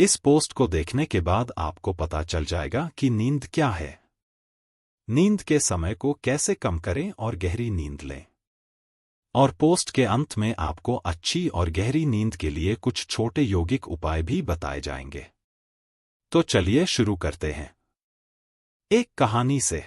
इस पोस्ट को देखने के बाद आपको पता चल जाएगा कि नींद क्या है, नींद के समय को कैसे कम करें और गहरी नींद लें। और पोस्ट के अंत में आपको अच्छी और गहरी नींद के लिए कुछ छोटे यौगिक उपाय भी बताए जाएंगे। तो चलिए शुरू करते हैं। एक कहानी से।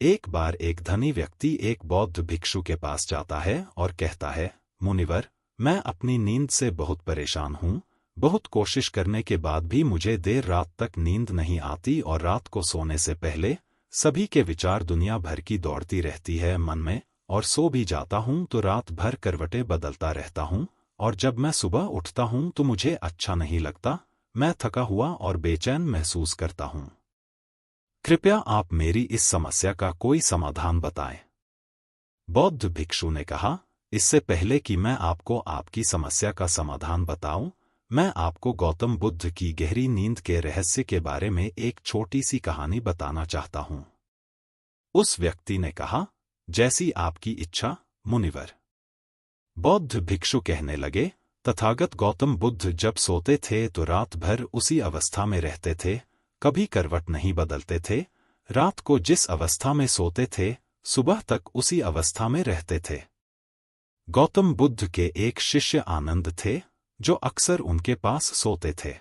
एक बार एक धनी व्यक्ति एक बौद्ध भिक्षु के पास जाता है और कहता है, मुनिवर, मैं अपनी नींद से बहुत परेशान हूं। बहुत कोशिश करने के बाद भी मुझे देर रात तक नींद नहीं आती और रात को सोने से पहले सभी के विचार दुनिया भर की दौड़ती रहती है मन में, और सो भी जाता हूं तो रात भर करवटें बदलता रहता हूं, और जब मैं सुबह उठता हूं तो मुझे अच्छा नहीं लगता। मैं थका हुआ और बेचैन महसूस करता हूं। कृपया आप मेरी इस समस्या का कोई समाधान बताएं। बौद्ध भिक्षु ने कहा, इससे पहले कि मैं आपको आपकी समस्या का समाधान बताऊं, मैं आपको गौतम बुद्ध की गहरी नींद के रहस्य के बारे में एक छोटी सी कहानी बताना चाहता हूं। उस व्यक्ति ने कहा, जैसी आपकी इच्छा, मुनिवर। बौद्ध भिक्षु कहने लगे, तथागत गौतम बुद्ध जब सोते थे तो रात भर उसी अवस्था में रहते थे, कभी करवट नहीं बदलते थे। रात को जिस अवस्था में सोते थे, सुबह तक उसी अवस्था में रहते थे। गौतम बुद्ध के एक शिष्य आनंद थे, जो अक्सर उनके पास सोते थे।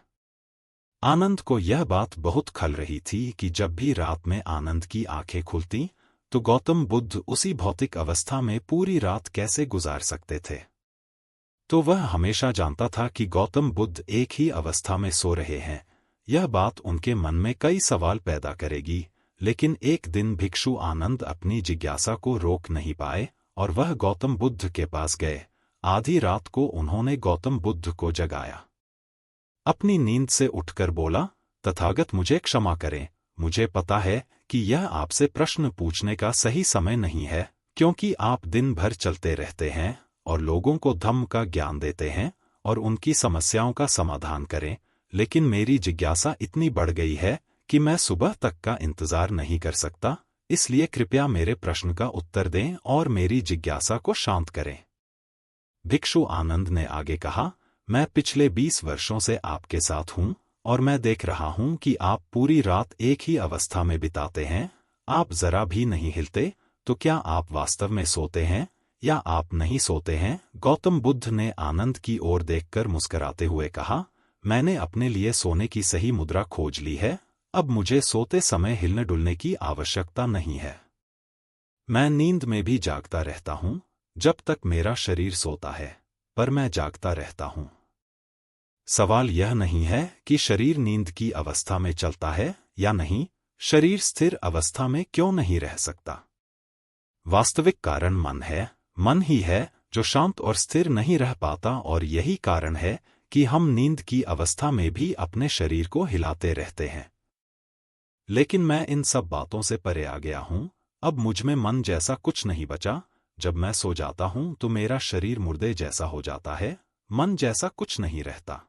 आनंद को यह बात बहुत खल रही थी कि जब भी रात में आनंद की आंखें खुलती तो गौतम बुद्ध उसी भौतिक अवस्था में पूरी रात कैसे गुजार सकते थे। तो वह हमेशा जानता था कि गौतम बुद्ध एक ही अवस्था में सो रहे हैं। यह बात उनके मन में कई सवाल पैदा करेगी, लेकिन एक दिन भिक्षु आनंद अपनी जिज्ञासा को रोक नहीं पाए और वह गौतम बुद्ध के पास गए। आधी रात को उन्होंने गौतम बुद्ध को जगाया। अपनी नींद से उठकर बोला, तथागत, मुझे क्षमा करें। मुझे पता है कि यह आपसे प्रश्न पूछने का सही समय नहीं है, क्योंकि आप दिन भर चलते रहते हैं और लोगों को धम्म का ज्ञान देते हैं और उनकी समस्याओं का समाधान करें। लेकिन मेरी जिज्ञासा इतनी बढ़ गई है कि मैं सुबह तक का इंतजार नहीं कर सकता, इसलिए कृपया मेरे प्रश्न का उत्तर दें और मेरी जिज्ञासा को शांत करें। भिक्षु आनंद ने आगे कहा, मैं पिछले 20 वर्षों से आपके साथ हूं और मैं देख रहा हूं कि आप पूरी रात एक ही अवस्था में बिताते हैं। आप जरा भी नहीं हिलते, तो क्या आप वास्तव में सोते हैं या आप नहीं सोते हैं? गौतम बुद्ध ने आनंद की ओर देखकर मुस्कुराते हुए कहा, मैंने अपने लिए सोने की सही मुद्रा खोज ली है। अब मुझे सोते समय हिलने डुलने की आवश्यकता नहीं है। मैं नींद में भी जागता रहता हूं, जब तक मेरा शरीर सोता है, पर मैं जागता रहता हूं। सवाल यह नहीं है कि शरीर नींद की अवस्था में चलता है या नहीं, शरीर स्थिर अवस्था में क्यों नहीं रह सकता। वास्तविक कारण मन है। मन ही है जो शांत और स्थिर नहीं रह पाता, और यही कारण है कि हम नींद की अवस्था में भी अपने शरीर को हिलाते रहते हैं। लेकिन मैं इन सब बातों से परे आ गया हूं। अब मुझमें मन जैसा कुछ नहीं बचा। जब मैं सो जाता हूं तो मेरा शरीर मुर्दे जैसा हो जाता है, मन जैसा कुछ नहीं रहता।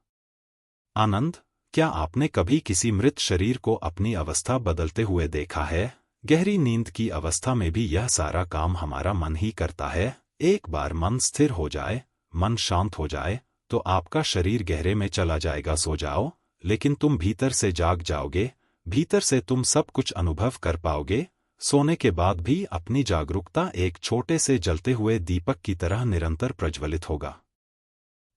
आनंद, क्या आपने कभी किसी मृत शरीर को अपनी अवस्था बदलते हुए देखा है? गहरी नींद की अवस्था में भी यह सारा काम हमारा मन ही करता है। एक बार मन स्थिर हो जाए, मन शांत हो जाए, तो आपका शरीर गहरे में चला जाएगा। सो जाओ, लेकिन तुम भीतर से जाग जाओगे। भीतर से तुम सब कुछ अनुभव कर पाओगे। सोने के बाद भी अपनी जागरूकता एक छोटे से जलते हुए दीपक की तरह निरंतर प्रज्वलित होगा।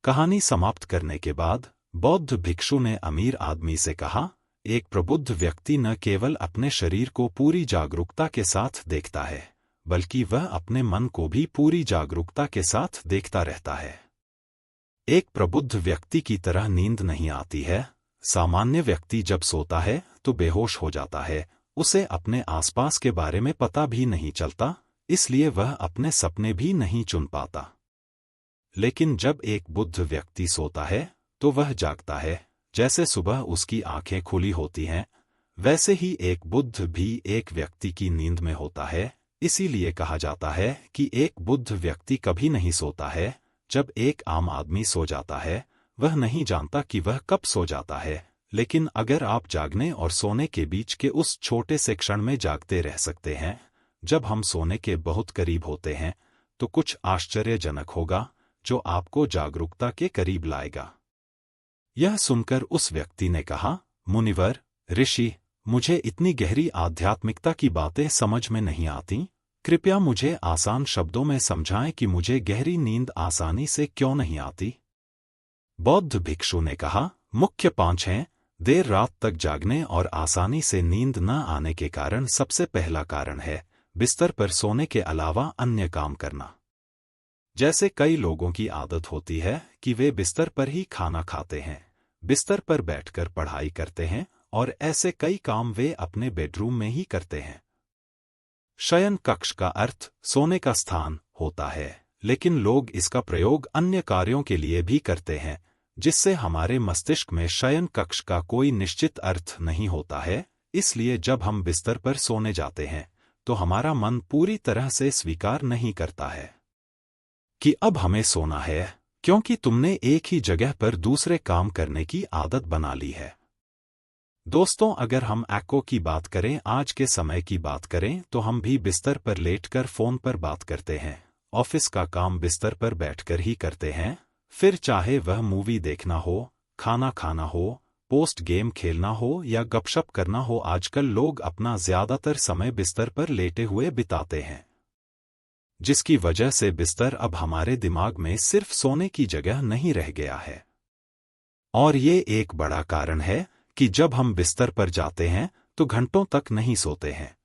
कहानी समाप्त करने के बाद बौद्ध भिक्षु ने अमीर आदमी से कहा, एक प्रबुद्ध व्यक्ति न केवल अपने शरीर को पूरी जागरूकता के साथ देखता है, बल्कि वह अपने मन को भी पूरी जागरूकता के साथ देखता रहता है। एक प्रबुद्ध व्यक्ति की तरह नींद नहीं आती है। सामान्य व्यक्ति जब सोता है तो बेहोश हो जाता है। उसे अपने आसपास के बारे में पता भी नहीं चलता, इसलिए वह अपने सपने भी नहीं चुन पाता। लेकिन जब एक बुद्ध व्यक्ति सोता है तो वह जागता है। जैसे सुबह उसकी आंखें खुली होती हैं, वैसे ही एक बुद्ध भी एक व्यक्ति की नींद में होता है। इसीलिए कहा जाता है कि एक बुद्ध व्यक्ति कभी नहीं सोता है। जब एक आम आदमी सो जाता है, वह नहीं जानता कि वह कब सो जाता है। लेकिन अगर आप जागने और सोने के बीच के उस छोटे से क्षण में जागते रह सकते हैं, जब हम सोने के बहुत करीब होते हैं, तो कुछ आश्चर्यजनक होगा जो आपको जागरूकता के करीब लाएगा। यह सुनकर उस व्यक्ति ने कहा, मुनिवर, ऋषि, मुझे इतनी गहरी आध्यात्मिकता की बातें समझ में नहीं आती, कृपया मुझे आसान शब्दों में समझाएं कि मुझे गहरी नींद आसानी से क्यों नहीं आती। बौद्ध भिक्षु ने कहा, मुख्य 5 हैं। देर रात तक जागने और आसानी से नींद न आने के कारण सबसे पहला कारण है बिस्तर पर सोने के अलावा अन्य काम करना। जैसे कई लोगों की आदत होती है कि वे बिस्तर पर ही खाना खाते हैं, बिस्तर पर बैठकर पढ़ाई करते हैं और ऐसे कई काम वे अपने बेडरूम में ही करते हैं। शयन कक्ष का अर्थ सोने का स्थान होता है, लेकिन लोग इसका प्रयोग अन्य कार्यों के लिए भी करते हैं, जिससे हमारे मस्तिष्क में शयन कक्ष का कोई निश्चित अर्थ नहीं होता है। इसलिए जब हम बिस्तर पर सोने जाते हैं तो हमारा मन पूरी तरह से स्वीकार नहीं करता है कि अब हमें सोना है, क्योंकि तुमने एक ही जगह पर दूसरे काम करने की आदत बना ली है। दोस्तों, अगर हम एको की बात करें, आज के समय की बात करें, तो हम भी बिस्तर पर लेटकर फोन पर बात करते हैं, ऑफिस का काम बिस्तर पर बैठकर ही करते हैं, फिर चाहे वह मूवी देखना हो, खाना खाना हो, पोस्ट गेम खेलना हो या गपशप करना हो, आजकल लोग अपना ज्यादातर समय बिस्तर पर लेटे हुए बिताते हैं, जिसकी वजह से बिस्तर अब हमारे दिमाग में सिर्फ सोने की जगह नहीं रह गया है। और ये एक बड़ा कारण है कि जब हम बिस्तर पर जाते हैं तो घंटों तक नहीं सोते हैं।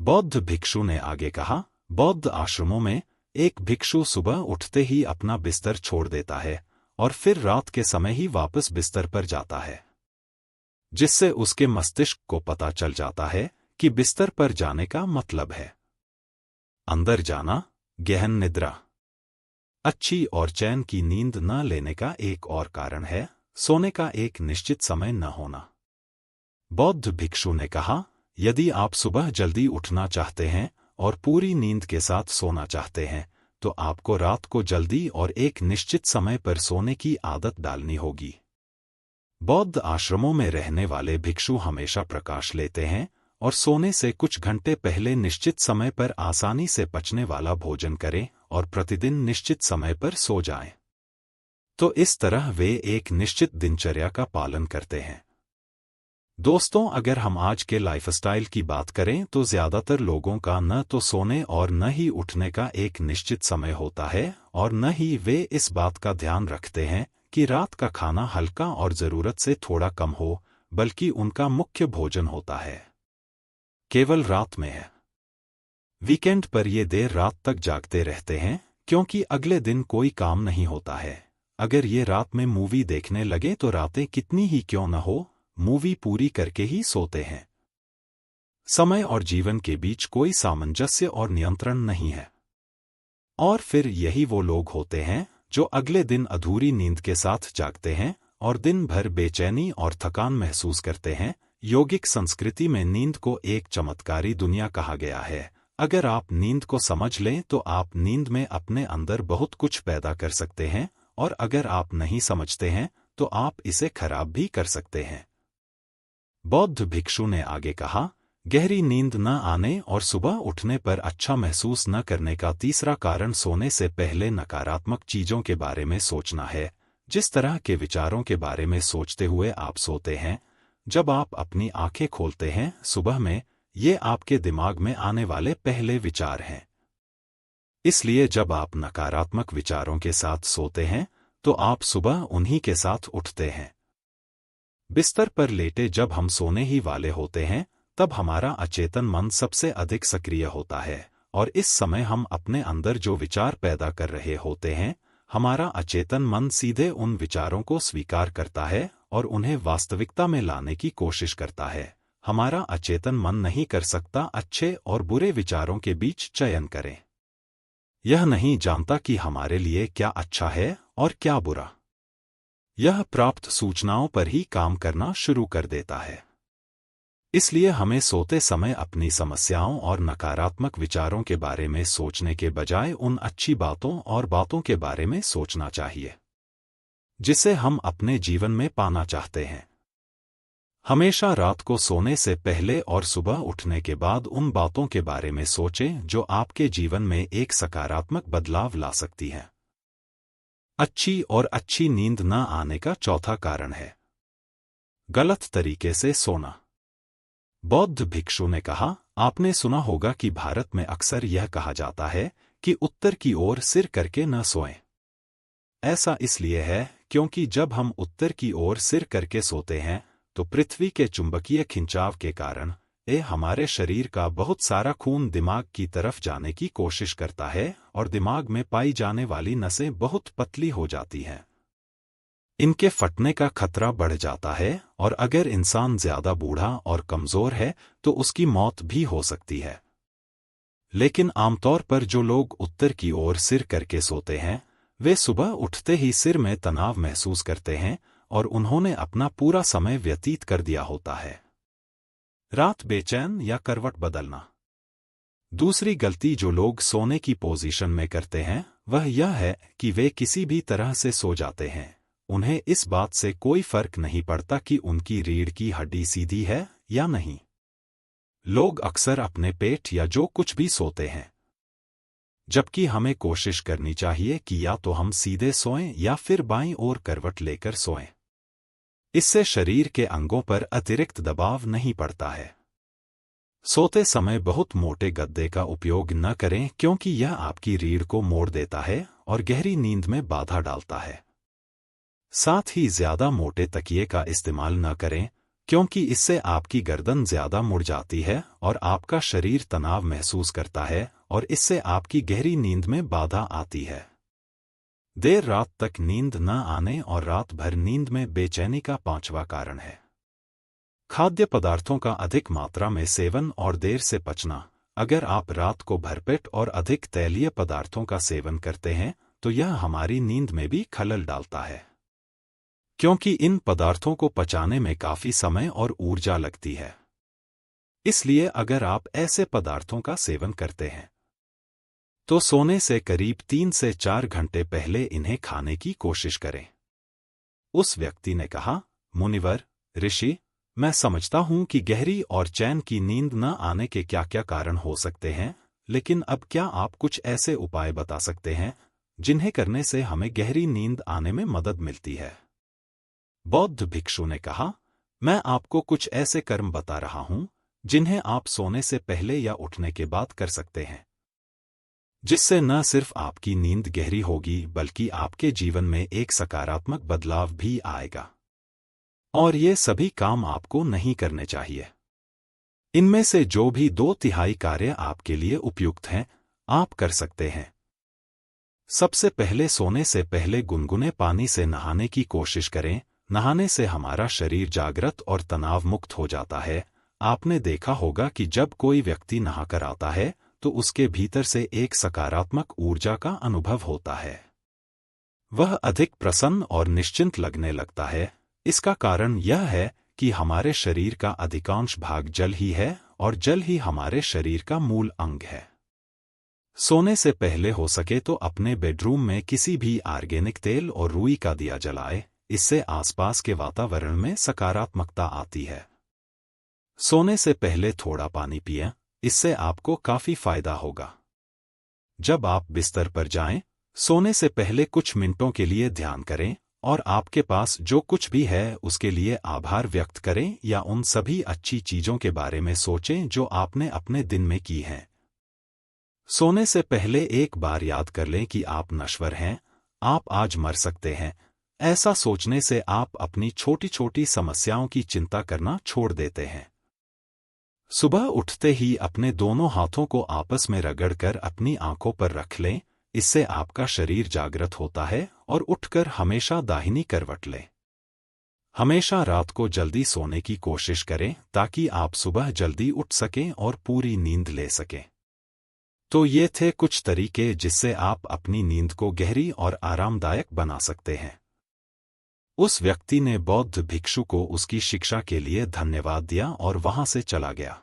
बौद्ध भिक्षु ने आगे कहा, बौद्ध आश्रमों में एक भिक्षु सुबह उठते ही अपना बिस्तर छोड़ देता है और फिर रात के समय ही वापस बिस्तर पर जाता है, जिससे उसके मस्तिष्क को पता चल जाता है कि बिस्तर पर जाने का मतलब है अंदर जाना, गहन निद्रा। अच्छी और चैन की नींद न लेने का एक और कारण है सोने का एक निश्चित समय न होना। बौद्ध भिक्षु ने कहा, यदि आप सुबह जल्दी उठना चाहते हैं और पूरी नींद के साथ सोना चाहते हैं, तो आपको रात को जल्दी और एक निश्चित समय पर सोने की आदत डालनी होगी। बौद्ध आश्रमों में रहने वाले भिक्षु हमेशा प्रकाश लेते हैं और सोने से कुछ घंटे पहले निश्चित समय पर आसानी से पचने वाला भोजन करें और प्रतिदिन निश्चित समय पर सो जाएं। तो इस तरह वे एक निश्चित दिनचर्या का पालन करते हैं। दोस्तों, अगर हम आज के लाइफस्टाइल की बात करें तो ज्यादातर लोगों का न तो सोने और न ही उठने का एक निश्चित समय होता है और न ही वे इस बात का ध्यान रखते हैं कि रात का खाना हल्का और जरूरत से थोड़ा कम हो, बल्कि उनका मुख्य भोजन होता है केवल रात में है। वीकेंड पर ये देर रात तक जागते रहते हैं क्योंकि अगले दिन कोई काम नहीं होता है। अगर ये रात में मूवी देखने लगे तो रातें कितनी ही क्यों न हो, मूवी पूरी करके ही सोते हैं। समय और जीवन के बीच कोई सामंजस्य और नियंत्रण नहीं है। और फिर यही वो लोग होते हैं जो अगले दिन अधूरी नींद के साथ जागते हैं और दिन भर बेचैनी और थकान महसूस करते हैं। योगिक संस्कृति में नींद को एक चमत्कारी दुनिया कहा गया है। अगर आप नींद को समझ लें तो आप नींद में अपने अंदर बहुत कुछ पैदा कर सकते हैं, और अगर आप नहीं समझते हैं तो आप इसे खराब भी कर सकते हैं। बौद्ध भिक्षु ने आगे कहा, गहरी नींद न आने और सुबह उठने पर अच्छा महसूस न करने का तीसरा कारण सोने से पहले नकारात्मक चीजों के बारे में सोचना है। जिस तरह के विचारों के बारे में सोचते हुए आप सोते हैं, जब आप अपनी आंखें खोलते हैं सुबह में, ये आपके दिमाग में आने वाले पहले विचार हैं। इसलिए जब आप नकारात्मक विचारों के साथ सोते हैं तो आप सुबह उन्हीं के साथ उठते हैं। बिस्तर पर लेटे जब हम सोने ही वाले होते हैं तब हमारा अचेतन मन सबसे अधिक सक्रिय होता है, और इस समय हम अपने अंदर जो विचार पैदा कर रहे होते हैं, हमारा अचेतन मन सीधे उन विचारों को स्वीकार करता है और उन्हें वास्तविकता में लाने की कोशिश करता है। हमारा अचेतन मन नहीं कर सकता अच्छे और बुरे विचारों के बीच चयन करें। यह नहीं जानता कि हमारे लिए क्या अच्छा है और क्या बुरा। यह प्राप्त सूचनाओं पर ही काम करना शुरू कर देता है। इसलिए हमें सोते समय अपनी समस्याओं और नकारात्मक विचारों के बारे में सोचने के बजाय उन अच्छी बातों और बातों के बारे में सोचना चाहिए जिसे हम अपने जीवन में पाना चाहते हैं। हमेशा रात को सोने से पहले और सुबह उठने के बाद उन बातों के बारे में सोचें जो आपके जीवन में एक सकारात्मक बदलाव ला सकती हैं। अच्छी और अच्छी नींद न आने का चौथा कारण है गलत तरीके से सोना। बौद्ध भिक्षु ने कहा, आपने सुना होगा कि भारत में अक्सर यह कहा जाता है कि उत्तर की ओर सिर करके न सोएं। ऐसा इसलिए है क्योंकि जब हम उत्तर की ओर सिर करके सोते हैं तो पृथ्वी के चुंबकीय खिंचाव के कारण हमारे शरीर का बहुत सारा खून दिमाग की तरफ जाने की कोशिश करता है और दिमाग में पाई जाने वाली नसें बहुत पतली हो जाती हैं। इनके फटने का खतरा बढ़ जाता है और अगर इंसान ज्यादा बूढ़ा और कमजोर है तो उसकी मौत भी हो सकती है। लेकिन आमतौर पर जो लोग उत्तर की ओर सिर करके सोते हैं वे सुबह उठते ही सिर में तनाव महसूस करते हैं और उन्होंने अपना पूरा समय व्यतीत कर दिया होता है। रात बेचैन या करवट बदलना। दूसरी गलती जो लोग सोने की पोजीशन में करते हैं वह यह है कि वे किसी भी तरह से सो जाते हैं। उन्हें इस बात से कोई फर्क नहीं पड़ता कि उनकी रीढ़ की हड्डी सीधी है या नहीं। लोग अक्सर अपने पेट या जो कुछ भी सोते हैं, जबकि हमें कोशिश करनी चाहिए कि या तो हम सीधे सोएं या फिर बाईं ओर करवट लेकर सोएं। इससे शरीर के अंगों पर अतिरिक्त दबाव नहीं पड़ता है। सोते समय बहुत मोटे गद्दे का उपयोग न करें क्योंकि यह आपकी रीढ़ को मोड़ देता है और गहरी नींद में बाधा डालता है। साथ ही ज्यादा मोटे तकिए का इस्तेमाल न करें क्योंकि इससे आपकी गर्दन ज्यादा मुड़ जाती है और आपका शरीर तनाव महसूस करता है और इससे आपकी गहरी नींद में बाधा आती है। देर रात तक नींद न आने और रात भर नींद में बेचैनी का पांचवा कारण है खाद्य पदार्थों का अधिक मात्रा में सेवन और देर से पचना। अगर आप रात को भरपेट और अधिक तैलीय पदार्थों का सेवन करते हैं तो यह हमारी नींद में भी खलल डालता है, क्योंकि इन पदार्थों को पचाने में काफी समय और ऊर्जा लगती है। इसलिए अगर आप ऐसे पदार्थों का सेवन करते हैं तो सोने से करीब 3 से 4 घंटे पहले इन्हें खाने की कोशिश करें। उस व्यक्ति ने कहा, मुनिवर ऋषि, मैं समझता हूं कि गहरी और चैन की नींद न आने के क्या क्या कारण हो सकते हैं, लेकिन अब क्या आप कुछ ऐसे उपाय बता सकते हैं जिन्हें करने से हमें गहरी नींद आने में मदद मिलती है? बौद्ध भिक्षु ने कहा, मैं आपको कुछ ऐसे कर्म बता रहा हूं जिन्हें आप सोने से पहले या उठने के बाद कर सकते हैं, जिससे न सिर्फ आपकी नींद गहरी होगी बल्कि आपके जीवन में एक सकारात्मक बदलाव भी आएगा। और ये सभी काम आपको नहीं करने चाहिए। इनमें से जो भी 2/3 कार्य आपके लिए उपयुक्त हैं, आप कर सकते हैं। सबसे पहले सोने से पहले गुनगुने पानी से नहाने की कोशिश करें। नहाने से हमारा शरीर जागृत और तनाव मुक्त हो जाता है। आपने देखा होगा कि जब कोई व्यक्ति नहाकर आता है तो उसके भीतर से एक सकारात्मक ऊर्जा का अनुभव होता है। वह अधिक प्रसन्न और निश्चिंत लगने लगता है। इसका कारण यह है कि हमारे शरीर का अधिकांश भाग जल ही है और जल ही हमारे शरीर का मूल अंग है। सोने से पहले हो सके तो अपने बेडरूम में किसी भी ऑर्गेनिक तेल और रुई का दिया जलाए। इससे आसपास के वातावरण में सकारात्मकता आती है। सोने से पहले थोड़ा पानी पिएं, इससे आपको काफी फायदा होगा। जब आप बिस्तर पर जाएं, सोने से पहले कुछ मिनटों के लिए ध्यान करें और आपके पास जो कुछ भी है उसके लिए आभार व्यक्त करें या उन सभी अच्छी चीजों के बारे में सोचें जो आपने अपने दिन में की हैं। सोने से पहले एक बार याद कर लें कि आप नश्वर हैं, आप आज मर सकते हैं। ऐसा सोचने से आप अपनी छोटी छोटी समस्याओं की चिंता करना छोड़ देते हैं। सुबह उठते ही अपने दोनों हाथों को आपस में रगड़कर अपनी आंखों पर रख लें। इससे आपका शरीर जागृत होता है और उठकर हमेशा दाहिनी करवट लें। हमेशा रात को जल्दी सोने की कोशिश करें ताकि आप सुबह जल्दी उठ सकें और पूरी नींद ले सकें। तो ये थे कुछ तरीके जिससे आप अपनी नींद को गहरी और आरामदायक बना सकते हैं। उस व्यक्ति ने बौद्ध भिक्षु को उसकी शिक्षा के लिए धन्यवाद दिया और वहां से चला गया।